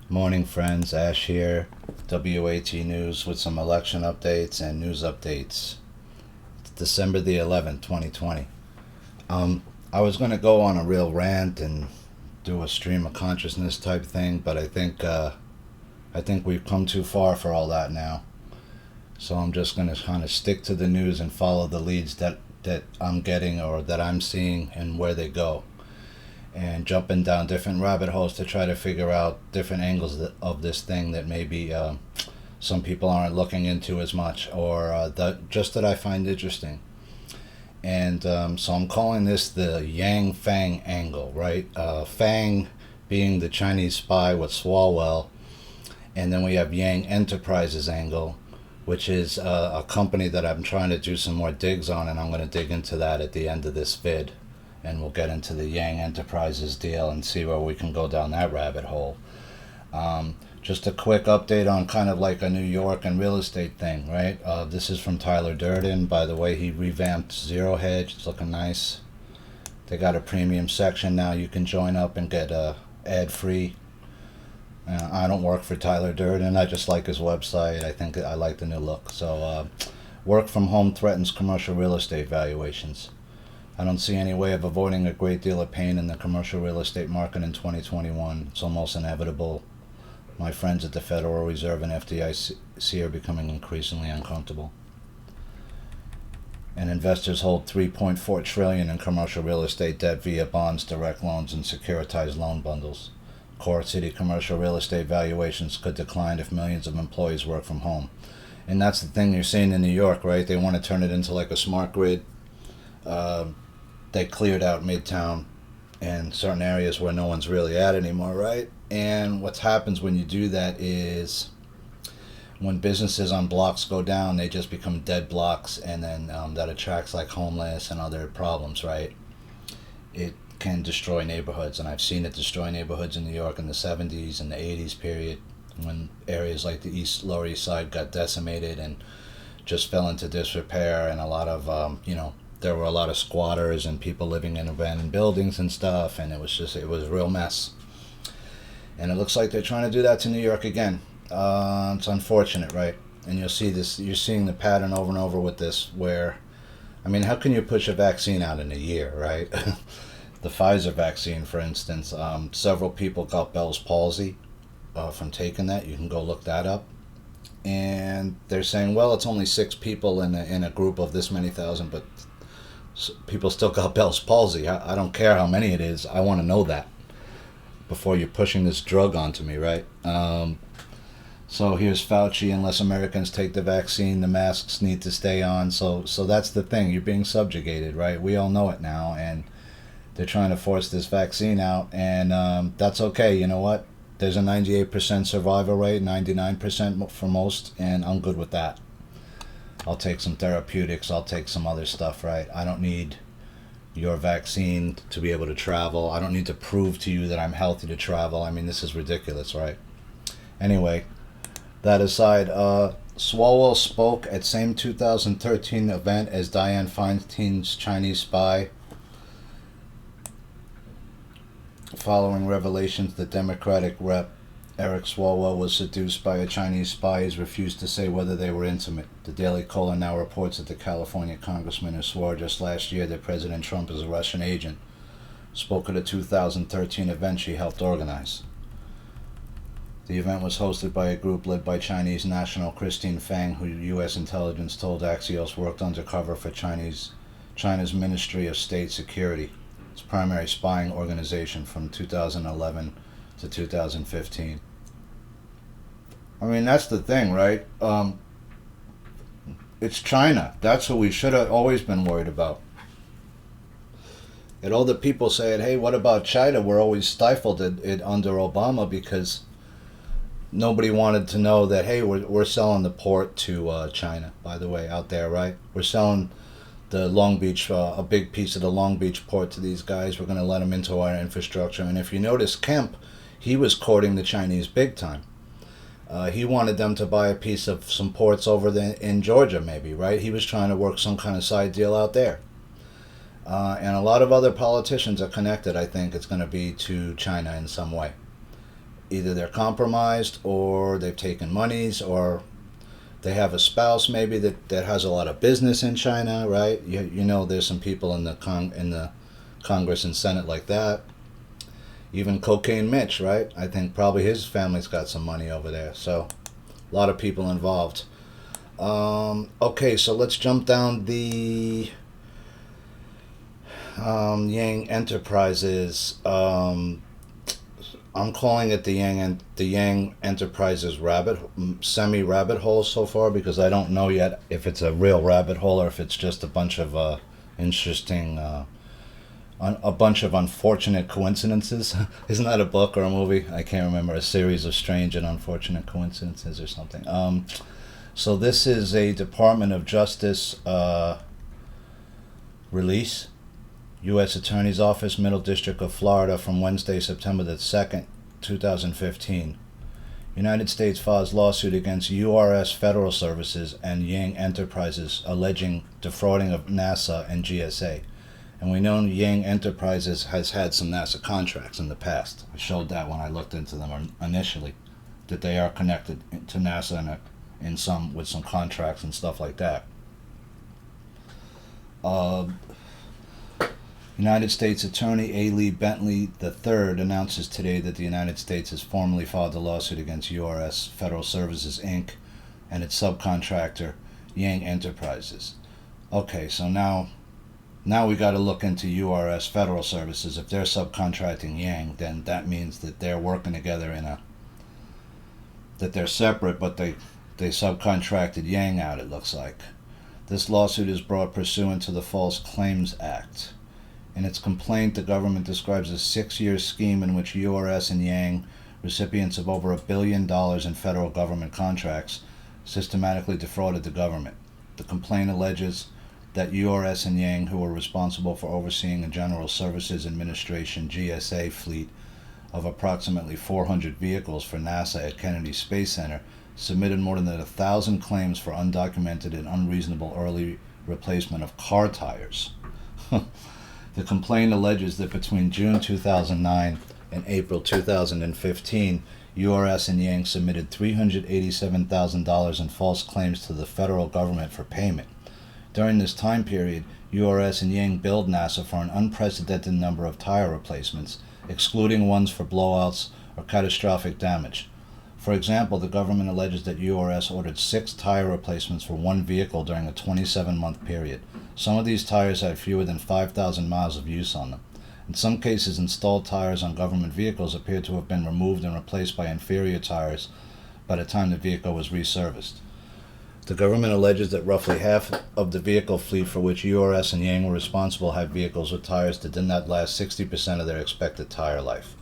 Morning, friends. Ash here, WAT News with some election updates and news updates. It's December the 11th, 2020. I was going to go on a real rant and do a stream of consciousness type thing, but I think we've come too far for all that now. So I'm just going to kind of stick to the news and follow the leads that I'm getting or that I'm seeing and where they go, and jumping down different rabbit holes to try to figure out different angles of this thing that maybe some people aren't looking into as much, or that I find interesting. And so I'm calling this the Yang Fang angle, right? Fang being the Chinese spy with Swallwell, and then we have Yang Enterprises angle, which is a company that I'm trying to do some more digs on, and I'm going to dig into that at the end of this vid, and we'll get into the Yang Enterprises deal and see where we can go down that rabbit hole. Just a quick update on kind of like a New York and real estate thing, right? This is from Tyler Durden. By the way, he revamped Zero Hedge. It's looking nice. They got a premium section now. You can join up and get ad free. I don't work for Tyler Durden. I just like his website. I think I like the new look. So, work from home threatens commercial real estate valuations. I don't see any way of avoiding a great deal of pain in the commercial real estate market in 2021. It's almost inevitable. My friends at the Federal Reserve and FDIC are becoming increasingly uncomfortable. And investors hold $3.4 trillion in commercial real estate debt via bonds, direct loans, and securitized loan bundles. Core city commercial real estate valuations could decline if millions of employees work from home. And that's the thing you're seeing in New York, right? They want to turn it into like a smart grid. They cleared out Midtown and certain areas where no one's really at anymore, right? And what happens when you do that is when businesses on blocks go down, they just become dead blocks, and then that attracts like homeless and other problems, right? It can destroy neighborhoods, and I've seen it destroy neighborhoods in New York in the 70s and the 80s period, when areas like the Lower East Side got decimated and just fell into disrepair, and a lot of, there were a lot of squatters and people living in abandoned buildings and stuff, and it was a real mess. And it looks like they're trying to do that to New York again. It's unfortunate, right? And you're seeing the pattern over and over with this, where, I mean, how can you push a vaccine out in a year, right? The Pfizer vaccine, for instance, several people got Bell's palsy from taking that. You can go look that up. And they're saying, well, it's only 6 people in a group of this many thousand, but people still got Bell's palsy. I don't care how many it is. I want to know that before you're pushing this drug onto me, right? So here's Fauci: unless Americans take the vaccine, the masks need to stay on. So that's the thing. You're being subjugated, right? We all know it now, and they're trying to force this vaccine out, and that's okay. You know what? There's a 98% survival rate, 99% for most, and I'm good with that. I'll take some therapeutics. I'll take some other stuff, right? I don't need your vaccine to be able to travel. I don't need to prove to you that I'm healthy to travel. I mean, this is ridiculous, right? Anyway, that aside, Swallwell spoke at same 2013 event as Dianne Feinstein's Chinese spy, following revelations that Democratic Rep. Eric Swalwell was seduced by a Chinese spy. He's refused to say whether they were intimate. The Daily Caller now reports that the California congressman who swore just last year that President Trump is a Russian agent spoke at a 2013 event she helped organize. The event was hosted by a group led by Chinese national Christine Fang, who U.S. intelligence told Axios worked undercover for China's Ministry of State Security, its primary spying organization from 2011 to 2015. I mean, that's the thing, right? It's China. That's who we should have always been worried about. And all the people saying, hey, what about China? We're always stifled it under Obama because nobody wanted to know that, hey, we're selling the port to China, by the way, out there, right? We're selling the Long Beach, a big piece of the Long Beach port to these guys. We're going to let them into our infrastructure. And if you notice, Kemp, he was courting the Chinese big time. He wanted them to buy a piece of some ports over there in Georgia, maybe, right? He was trying to work some kind of side deal out there. And a lot of other politicians are connected, I think it's going to be, to China in some way. either they're compromised, or they've taken monies, or they have a spouse maybe that has a lot of business in China, right? You know, there's some people in the Congress and Senate like that. Even Cocaine Mitch, right? I think probably his family's got some money over there. So a lot of people involved. Okay, so let's jump down the Yang Enterprises. I'm calling it the Yang Enterprises semi-rabbit hole so far, because I don't know yet if it's a real rabbit hole or if it's just a bunch of interesting, a bunch of unfortunate coincidences. Isn't that a book or a movie? I can't remember. A series of strange and unfortunate coincidences or something. So this is a Department of Justice release. U.S. Attorney's Office, Middle District of Florida, from Wednesday, September the 2nd, 2015. United States files lawsuit against URS Federal Services and Yang Enterprises, alleging defrauding of NASA and GSA. And we know Yang Enterprises has had some NASA contracts in the past. I showed that when I looked into them initially, that they are connected to NASA with some contracts and stuff like that. United States Attorney A. Lee Bentley III announces today that the United States has formally filed a lawsuit against URS Federal Services, Inc. and its subcontractor, Yang Enterprises. Okay, so now we got to look into URS Federal Services. If they're subcontracting Yang, then that means that they're working together that they're separate, but they subcontracted Yang out, it looks like. This lawsuit is brought pursuant to the False Claims Act. In its complaint, the government describes a 6-year scheme in which URS and Yang, recipients of over $1 billion in federal government contracts, systematically defrauded the government. The complaint alleges that URS and Yang, who were responsible for overseeing a General Services Administration GSA fleet of approximately 400 vehicles for NASA at Kennedy Space Center, submitted more than 1,000 claims for undocumented and unreasonable early replacement of car tires. The complaint alleges that between June 2009 and April 2015, URS and Yang submitted $387,000 in false claims to the federal government for payment. During this time period, URS and Yang billed NASA for an unprecedented number of tire replacements, excluding ones for blowouts or catastrophic damage. For example, the government alleges that URS ordered 6 tire replacements for one vehicle during a 27-month period. Some of these tires had fewer than 5,000 miles of use on them. In some cases, installed tires on government vehicles appear to have been removed and replaced by inferior tires by the time the vehicle was reserviced. The government alleges that roughly half of the vehicle fleet for which URS and Yang were responsible had vehicles with tires that did not last 60% of their expected tire life.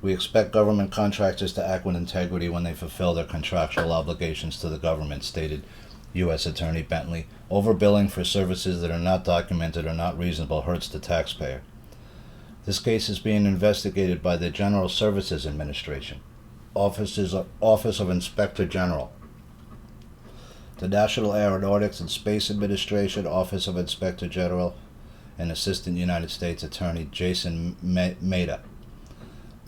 We expect government contractors to act with integrity when they fulfill their contractual obligations to the government, stated U.S. Attorney Bentley. Overbilling for services that are not documented or not reasonable hurts the taxpayer. This case is being investigated by the General Services Administration, Office of Inspector General, the National Aeronautics and Space Administration, Office of Inspector General, and Assistant United States Attorney Jason Maida.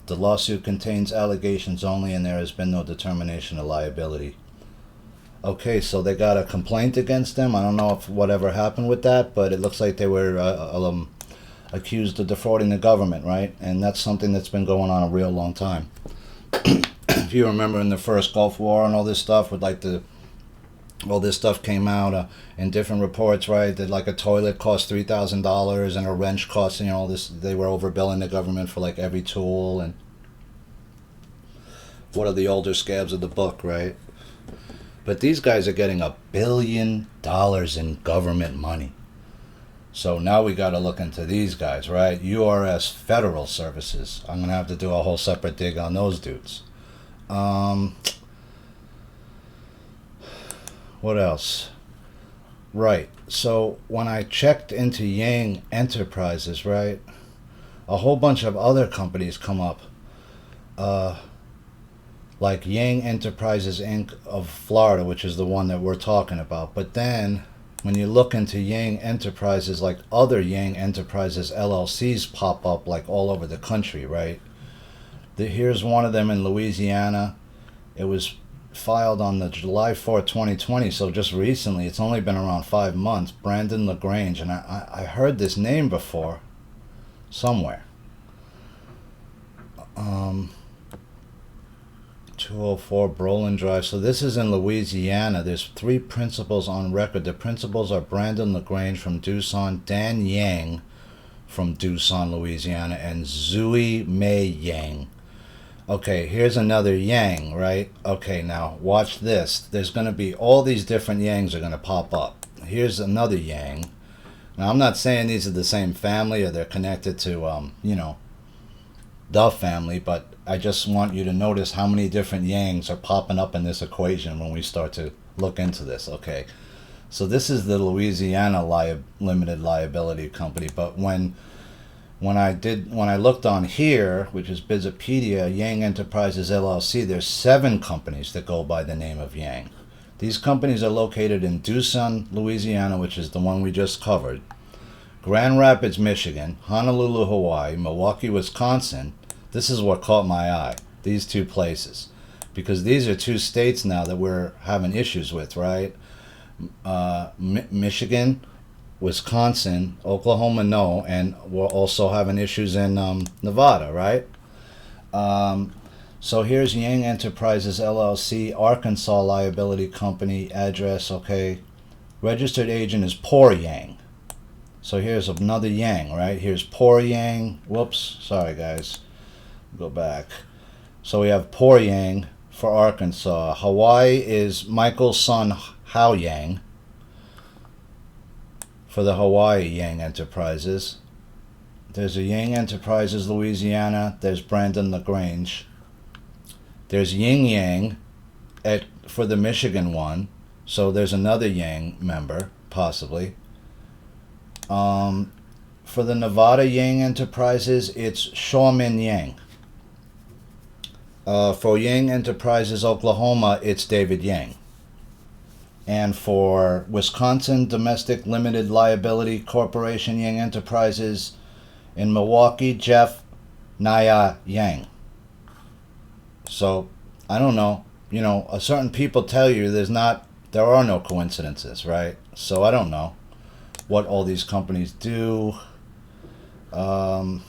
The lawsuit contains allegations only, and there has been no determination of liability. Okay, so they got a complaint against them. I don't know if whatever happened with that, but it looks like they were accused of defrauding the government, right? And that's something that's been going on a real long time. If you remember in the first Gulf War and all this stuff, with like all this stuff came out in different reports, right? That like a toilet cost $3,000 and a wrench cost, all this. They were overbilling the government for like every tool, and one of the older scabs of the book, right? But these guys are getting $1 billion in government money. So now we got to look into these guys, right? URS Federal Services. I'm going to have to do a whole separate dig on those dudes. What else? Right. So when I checked into Yang Enterprises, right, a whole bunch of other companies come up. Like Yang Enterprises Inc. of Florida, which is the one that we're talking about. But then, when you look into Yang Enterprises, like other Yang Enterprises LLCs pop up like all over the country, right? Here's one of them in Louisiana. It was filed on the July 4th, 2020, so just recently. It's only been around 5 months. Brandon LaGrange, and I heard this name before somewhere. 204 Brolin Drive. So this is in Louisiana. There's 3 principals on record. The principals are Brandon LaGrange from Doosan, Dan Yang from Doosan, Louisiana, and Zui Mei Yang. Okay, here's another Yang, right? Okay, now watch this. There's going to be all these different Yangs are going to pop up. Here's another Yang. Now, I'm not saying these are the same family or they're connected to, the family, but I just want you to notice how many different Yangs are popping up in this equation when we start to look into this. Okay, so this is the Louisiana limited liability company, but when I looked on here, which is Bizopedia, Yang Enterprises LLC, there's 7 companies that go by the name of Yang. These companies are located in Doosan, Louisiana, which is the one we just covered, Grand Rapids, Michigan, Honolulu, Hawaii, Milwaukee, Wisconsin. This is what caught my eye, these 2 places, because these are 2 states now that we're having issues with, right? Michigan, Wisconsin, Oklahoma, no, and we're also having issues in Nevada, right? So here's Yang Enterprises LLC, Arkansas liability company, address, okay. Registered agent is Poor Yang. So here's another Yang, right? Here's Poor Yang. Whoops, sorry guys. Go back. So we have Poor Yang for Arkansas. Hawaii is Michael's son Hao Yang for the Hawaii Yang Enterprises. There's a Yang Enterprises Louisiana. There's Brandon LaGrange. There's Yin Yang for the Michigan one. So there's another Yang member, possibly. For the Nevada Yang Enterprises, it's Shawmin Yang. For Yang Enterprises Oklahoma, it's David Yang. And for Wisconsin Domestic Limited Liability Corporation Yang Enterprises in Milwaukee, Jeff Naya Yang. So, I don't know. Certain people tell you there are no coincidences, right? So I don't know what all these companies do. There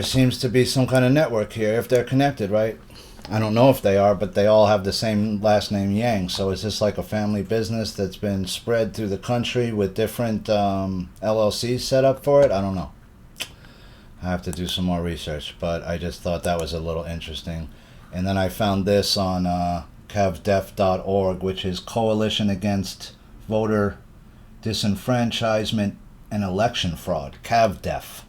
seems to be some kind of network here if they're connected, right? I don't know if they are, but they all have the same last name, Yang. So is this like a family business that's been spread through the country with different LLCs set up for it? I don't know. I have to do some more research, but I just thought that was a little interesting. And then I found this on gov't.org, which is Coalition Against Voter Disenfranchisement and Election Fraud, CAVDEF.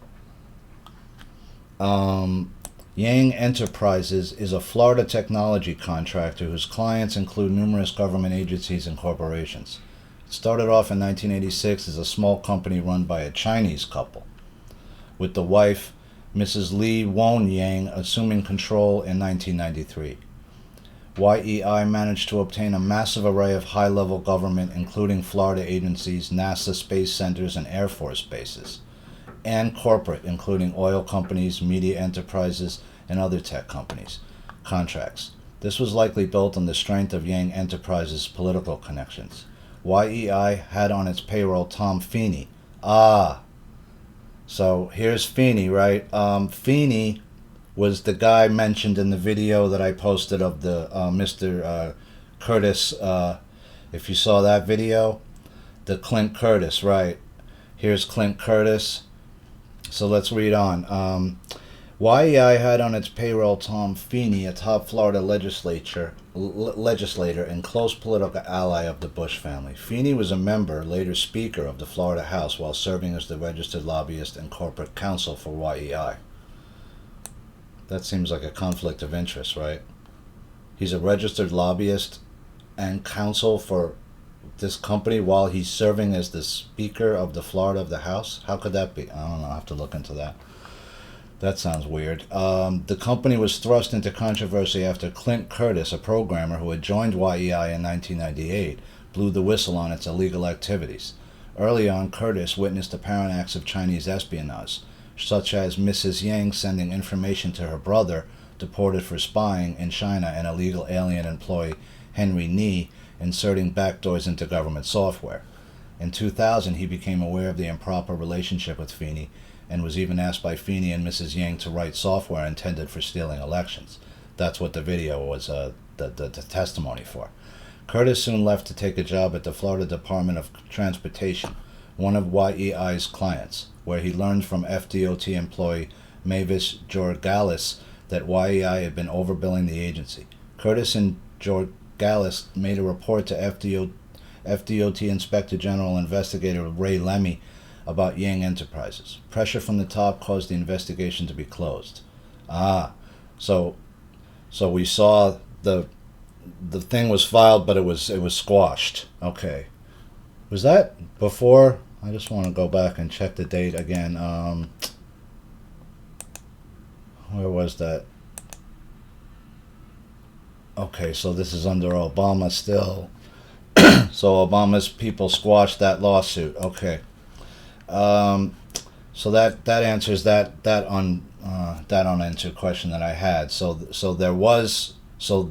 Yang Enterprises is a Florida technology contractor whose clients include numerous government agencies and corporations. It started off in 1986 as a small company run by a Chinese couple, with the wife, Mrs. Lee Won Yang, assuming control in 1993. YEI managed to obtain a massive array of high-level government, including Florida agencies, NASA space centers, and Air Force bases, and corporate, including oil companies, media enterprises, and other tech companies, contracts. This was likely built on the strength of Yang Enterprises' political connections. YEI had on its payroll Tom Feeney. So here's Feeney, right? Feeney was the guy mentioned in the video that I posted of the Mr. Curtis. If you saw that video, the Clint Curtis, right? Here's Clint Curtis. So let's read on. YEI had on its payroll Tom Feeney, a top Florida legislator and close political ally of the Bush family. Feeney was a member, later Speaker of the Florida House, while serving as the registered lobbyist and corporate counsel for YEI. That seems like a conflict of interest, right? He's a registered lobbyist and counsel for this company while he's serving as the Speaker of the House. How could that be? I don't know. I have to look into that. That sounds weird. The company was thrust into controversy after Clint Curtis, a programmer who had joined YEI in 1998, blew the whistle on its illegal activities. Early on, Curtis witnessed apparent acts of Chinese espionage, such as Mrs. Yang sending information to her brother, deported for spying in China, and illegal alien employee Henry Ni inserting backdoors into government software. In 2000, he became aware of the improper relationship with Feeney and was even asked by Feeney and Mrs. Yang to write software intended for stealing elections. That's what the video was the testimony for. Curtis soon left to take a job at the Florida Department of Transportation, one of YEI's clients, where he learned from FDOT employee Mavis Georgalis that YEI had been overbilling the agency. Curtis and Georgalis made a report to FDOT Inspector General Investigator Ray Lemmy about Yang Enterprises. Pressure from the top caused the investigation to be closed. So we saw the thing was filed, but it was squashed. Okay, was that before? I just want to go back and check the date again. Where was that? Okay, so this is under Obama still. So Obama's people squashed that lawsuit. Okay. So that answers that unanswered question that I had. So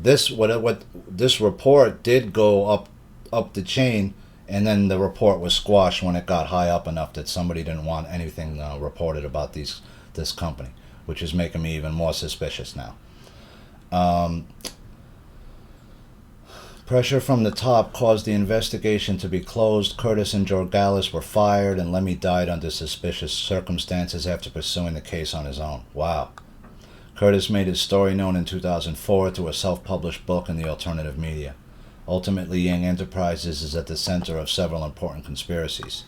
this report did go up the chain, and then the report was squashed when it got high up enough that somebody didn't want anything reported about this company, which is making me even more suspicious now. Pressure from the top caused the investigation to be closed. Curtis and Georgalis were fired, and Lemmy died under suspicious circumstances after pursuing the case on his own. Wow. Curtis made his story known in 2004 through a self-published book in the alternative media. Ultimately, Yang Enterprises is at the center of several important conspiracies.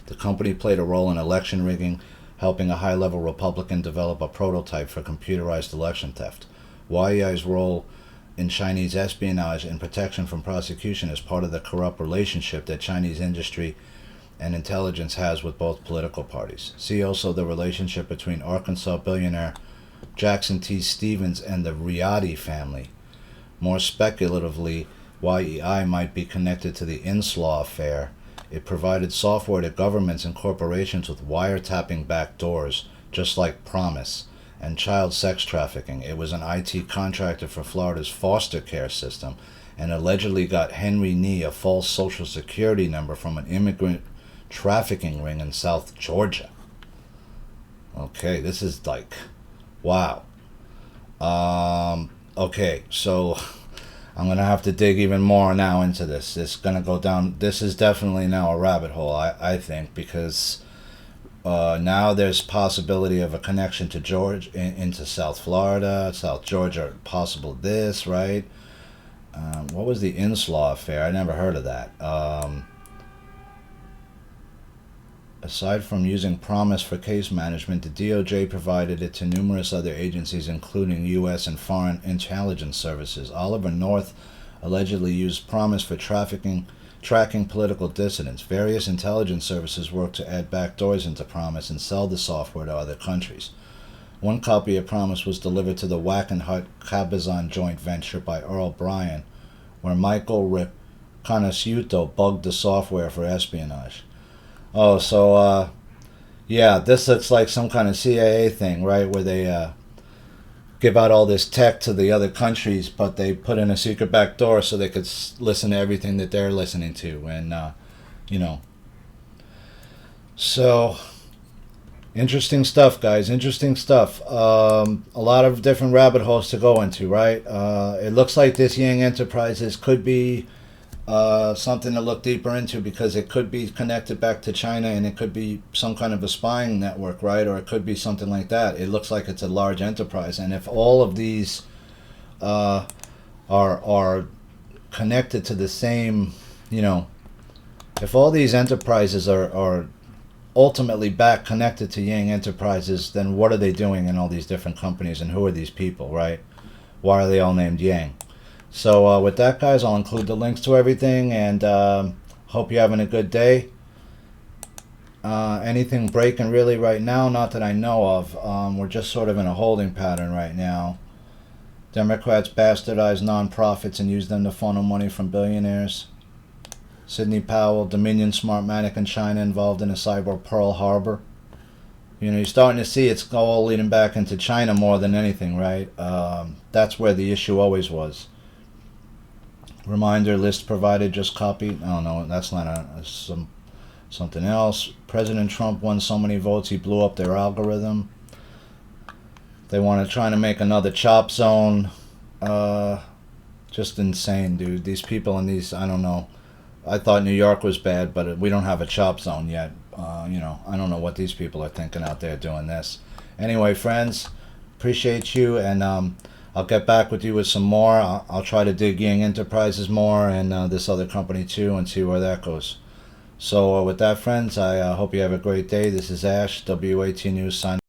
The company played a role in election rigging, helping a high-level Republican develop a prototype for computerized election theft. YEI's role in Chinese espionage and protection from prosecution is part of the corrupt relationship that Chinese industry and intelligence has with both political parties. See also the relationship between Arkansas billionaire Jackson T. Stevens and the Riyadi family. More speculatively, YEI might be connected to the Inslaw affair. It provided software to governments and corporations with wiretapping backdoors, just like Promise, and child sex trafficking. It was an IT contractor for Florida's foster care system and allegedly got Henry Ni a false social security number from an immigrant trafficking ring in South Georgia. Okay, this is like, wow. Okay, so I'm going to have to dig even more now into this. It's going to go down. This is definitely now a rabbit hole, I think, because now there's possibility of a connection to Georgia, into South Florida, South Georgia, possible this, right? What was the Inslaw affair? I never heard of that. Aside from using Promise for case management, the DOJ provided it to numerous other agencies, including U.S. and foreign intelligence services. Oliver North allegedly used Promise for tracking political dissidents. Various intelligence services worked to add backdoors into Promise and sell the software to other countries. One copy of Promise was delivered to the Wackenhut Cabazon joint venture by Earl Bryan, where Michael Riconosciuto bugged the software for espionage. Oh, so, yeah, this looks like some kind of CIA thing, right, where they give out all this tech to the other countries, but they put in a secret back door so they could listen to everything that they're listening to, and, you know. So, interesting stuff, guys, interesting stuff. A lot of different rabbit holes to go into, right? It looks like this Yang Enterprises could be something to look deeper into, because it could be connected back to China, and it could be some kind of a spying network, right? Or it could be something like that. It looks like it's a large enterprise, and if all of these are connected to the same, you know, if all these enterprises are ultimately back connected to Yang Enterprises, then what are they doing in all these different companies, and who are these people, right? Why are they all named Yang? So with that, guys, I'll include the links to everything, and hope you're having a good day. Anything breaking really right now? Not that I know of. We're just sort of in a holding pattern right now. Democrats bastardize nonprofits and use them to funnel money from billionaires. Sidney Powell, Dominion Smartmatic in China involved in a cyber Pearl Harbor. You know, you're starting to see it's all leading back into China more than anything, right? That's where the issue always was. Reminder list provided, just copied. Oh no, that's not something else. President Trump won so many votes he blew up their algorithm. They want to try to make another chop zone. Just insane, dude. These people in these, I don't know. I thought New York was bad, but we don't have a chop zone yet. You know, I don't know what these people are thinking out there doing this. Anyway, friends, appreciate you, and I'll get back with you with some more. I'll try to dig Yang Enterprises more and this other company too, and see where that goes. So with that, friends, I hope you have a great day. This is Ash, WAT News, signing.